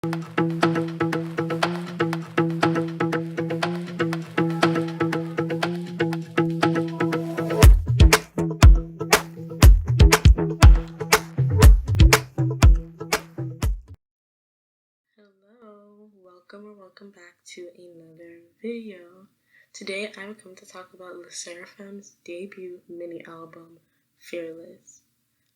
Hello, welcome back to another video. Today I'm come to talk about the Sserafim's debut mini album, Fearless.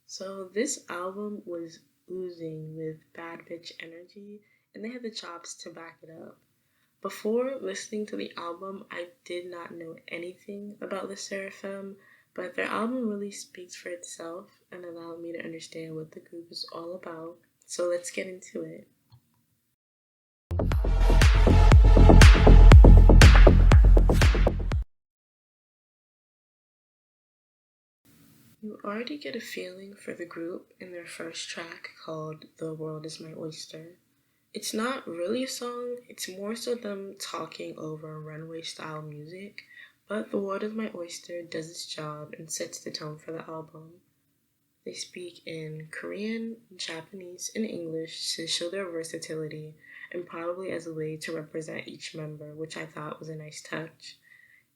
So this album was oozing with bad bitch energy, and they had the chops to back it up. Before listening to the album, I did not know anything about the Sserafim, but their album really speaks for itself and allowed me to understand what the group is all about. So let's get into it. You already get a feeling for the group in their first track called The World Is My Oyster. It's not really a song, it's more so them talking over runway style music, but The World Is My Oyster does its job and sets the tone for the album. They speak in Korean, Japanese, and English to show their versatility and probably as a way to represent each member, which I thought was a nice touch.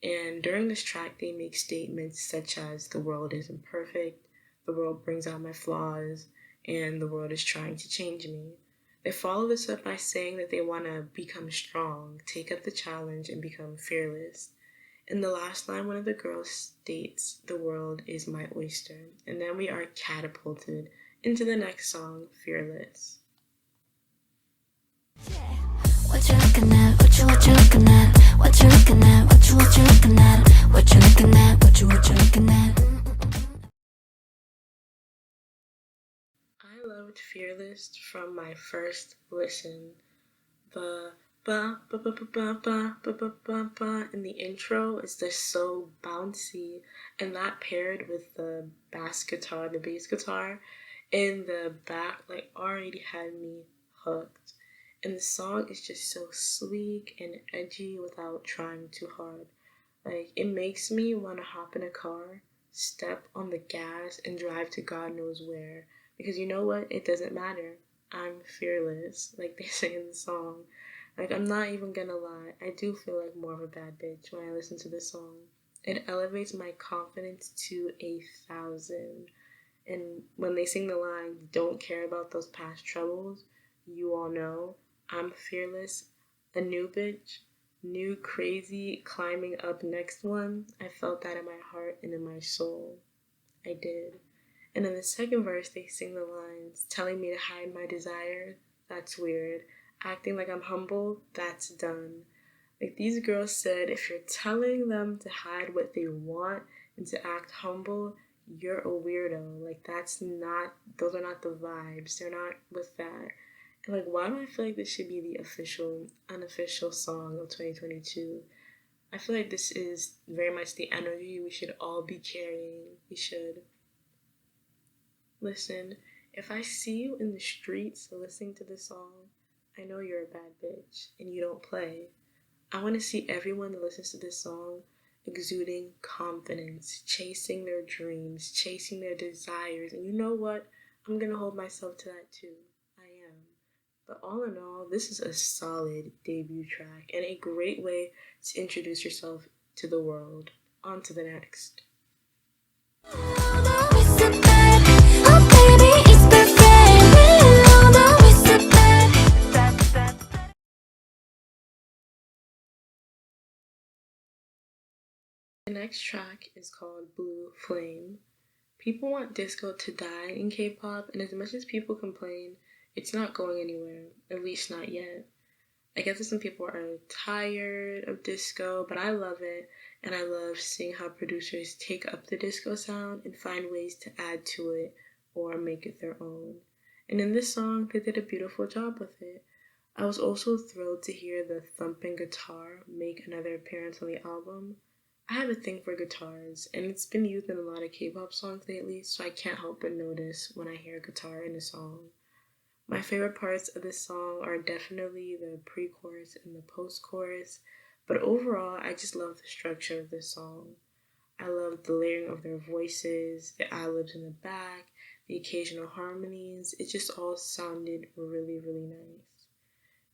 And during this track, they make statements such as, the world isn't perfect, the world brings out my flaws, and the world is trying to change me. They follow this up by saying that they want to become strong, take up the challenge, and become fearless. In the last line, one of the girls states, the world is my oyster, and then we are catapulted into the next song, Fearless. What you looking at? What you looking at? What you looking at? What you looking at? What you looking at? What you looking at? I loved Fearless from my first listen. The ba ba ba ba ba ba ba ba ba ba in the intro is just so bouncy, and that paired with the bass guitar in the back like already had me hooked. And the song is just so sleek and edgy without trying too hard. Like, it makes me want to hop in a car, step on the gas, and drive to God knows where. Because you know what? It doesn't matter. I'm fearless, like they say in the song. Like, I'm not even gonna lie. I do feel like more of a bad bitch when I listen to this song. It elevates my confidence to 1,000. And when they sing the line, don't care about those past troubles, you all know, I'm fearless, a new bitch, new crazy, climbing up next one. I felt that in my heart and in my soul. I did. And in the second verse, they sing the lines, telling me to hide my desire, that's weird. Acting like I'm humble, that's done. Like, these girls said, if you're telling them to hide what they want and to act humble, you're a weirdo. Like, those are not the vibes. They're not with that. And like, why do I feel like this should be the unofficial song of 2022? I feel like this is very much the energy we should all be carrying. We should. Listen, if I see you in the streets listening to this song, I know you're a bad bitch and you don't play. I want to see everyone that listens to this song exuding confidence, chasing their dreams, chasing their desires. And you know what? I'm going to hold myself to that too. I am. But all in all, this is a solid debut track and a great way to introduce yourself to the world. On to the next. The next track is called Blue Flame. People want disco to die in K-pop, and as much as people complain, it's not going anywhere, at least not yet. I guess that some people are tired of disco, but I love it, and I love seeing how producers take up the disco sound and find ways to add to it or make it their own. And in this song, they did a beautiful job with it. I was also thrilled to hear the thumping guitar make another appearance on the album. I have a thing for guitars, and it's been used in a lot of K-pop songs lately, so I can't help but notice when I hear a guitar in a song. My favorite parts of this song are definitely the pre-chorus and the post-chorus, but overall, I just love the structure of this song. I love the layering of their voices, the ad-libs in the back, the occasional harmonies. It just all sounded really, really nice.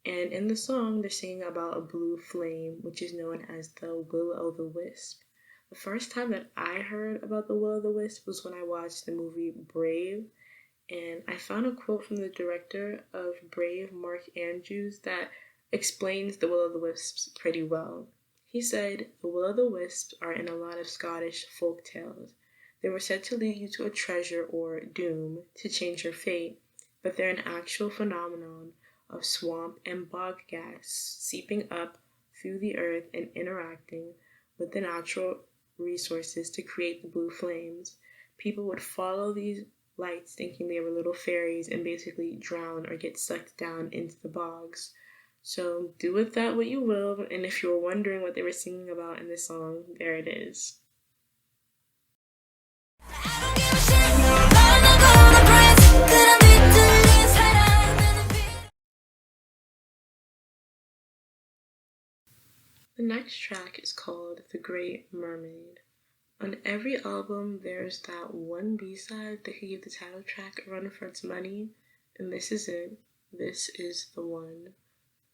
And in the song, they're singing about a blue flame, which is known as the will-o'-the-wisp. The first time that I heard about the will-o'-the-wisp was when I watched the movie Brave, and I found a quote from the director of Brave, Mark Andrews, that explains the will-o'-the-wisps pretty well. He said, "The will-o'-the-wisps are in a lot of Scottish folk tales. They were said to lead you to a treasure or doom, to change your fate, but they're an actual phenomenon of swamp and bog gas seeping up through the earth and interacting with the natural resources to create the blue flames. People would follow these lights thinking they were little fairies and basically drown or get sucked down into the bogs. So do with that what you will, and if you were wondering what they were singing about in this song, there it is." The next track is called The Great Mermaid. On every album, there's that one B-side that could give the title track a run for its money, and this is it. This is the one.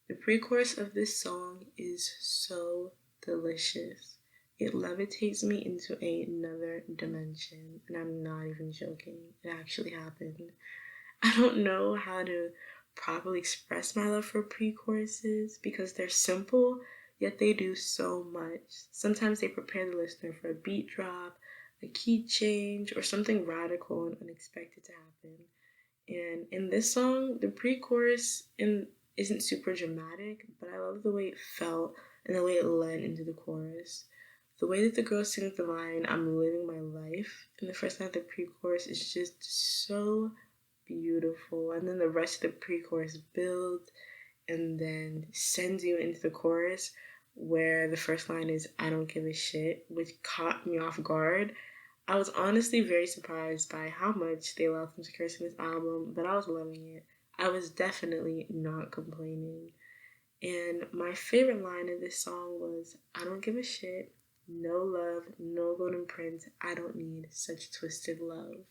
The pre-chorus of this song is so delicious. It levitates me into another dimension, and I'm not even joking. It actually happened. I don't know how to properly express my love for pre-choruses because they're simple, yet they do so much. Sometimes they prepare the listener for a beat drop, a key change, or something radical and unexpected to happen. And in this song, the pre-chorus isn't super dramatic, but I love the way it felt and the way it led into the chorus. The way that the girl sings the line, "I'm living my life," in the first line of the pre-chorus is just so beautiful. And then the rest of the pre-chorus builds and then sends you into the chorus where the first line is, "I don't give a shit," which caught me off guard. I was honestly very surprised by how much they allowed them to curse in this album, but I was loving it. I was definitely not complaining. And my favorite line of this song was, "I don't give a shit, no love, no golden prince, I don't need such twisted love."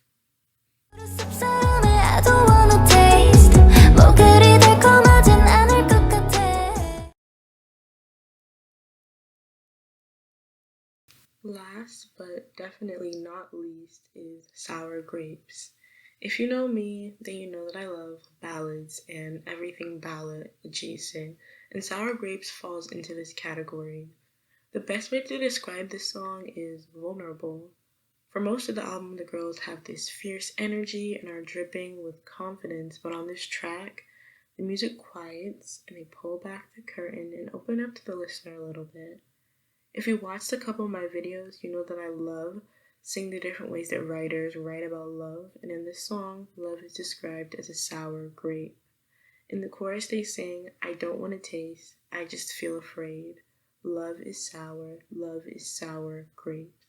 Last but definitely not least is Sour Grapes. If you know me, then you know that I love ballads and everything ballad adjacent, and Sour Grapes falls into this category. The best way to describe this song is vulnerable. For most of the album, the girls have this fierce energy and are dripping with confidence, but on this track, the music quiets and they pull back the curtain and open up to the listener a little bit. If you watched a couple of my videos, you know that I love seeing the different ways that writers write about love, and in this song, love is described as a sour grape. In the chorus, they sing, "I don't want to taste, I just feel afraid. Love is sour grapes."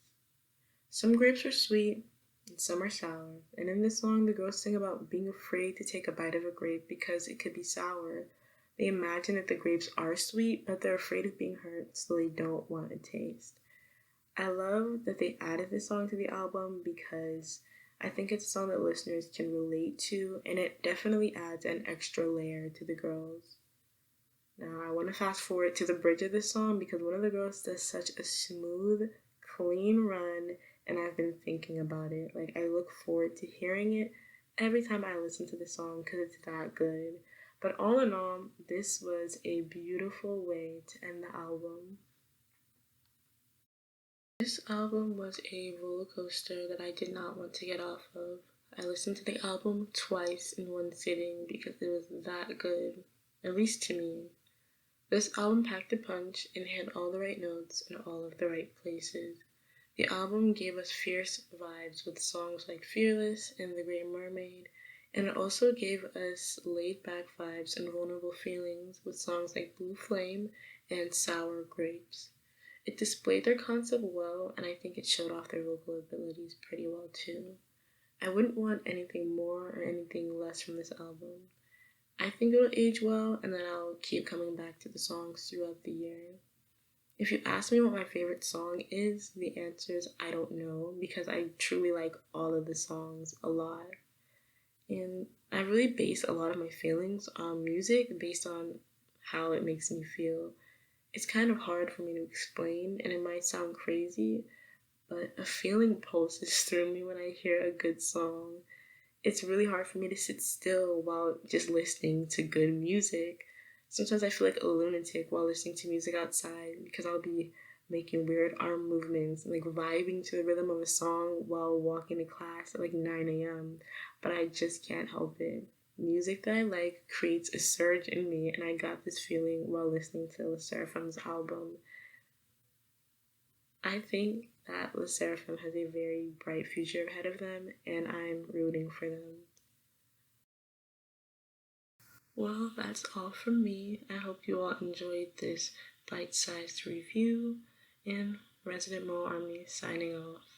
Some grapes are sweet, and some are sour, and in this song, the girls sing about being afraid to take a bite of a grape because it could be sour. They imagine that the grapes are sweet, but they're afraid of being hurt, so they don't want to taste. I love that they added this song to the album because I think it's a song that listeners can relate to, and it definitely adds an extra layer to the girls. Now, I want to fast forward to the bridge of this song because one of the girls does such a smooth, clean run, and I've been thinking about it. Like, I look forward to hearing it every time I listen to the song because it's that good. But all in all, this was a beautiful way to end the album. This album was a roller coaster that I did not want to get off of. I listened to the album twice in one sitting because it was that good, at least to me. This album packed a punch and hit all the right notes in all of the right places. The album gave us fierce vibes with songs like Fearless and The Great Mermaid, and it also gave us laid-back vibes and vulnerable feelings with songs like Blue Flame and Sour Grapes. It displayed their concept well, and I think it showed off their vocal abilities pretty well too. I wouldn't want anything more or anything less from this album. I think it'll age well, and then I'll keep coming back to the songs throughout the year. If you ask me what my favorite song is, the answer is I don't know, because I truly like all of the songs a lot. And I really base a lot of my feelings on music based on how it makes me feel. It's kind of hard for me to explain, and it might sound crazy, but a feeling pulses through me when I hear a good song. It's really hard for me to sit still while just listening to good music. Sometimes I feel like a lunatic while listening to music outside because I'll be making weird arm movements and like vibing to the rhythm of a song while walking to class at like 9 a.m. But I just can't help it. Music that I like creates a surge in me, and I got this feeling while listening to the Sserafim's album. I think that the Sserafim has a very bright future ahead of them, and I'm rooting for them. Well, that's all from me. I hope you all enjoyed this bite-sized review, and Resident Mo Army signing off.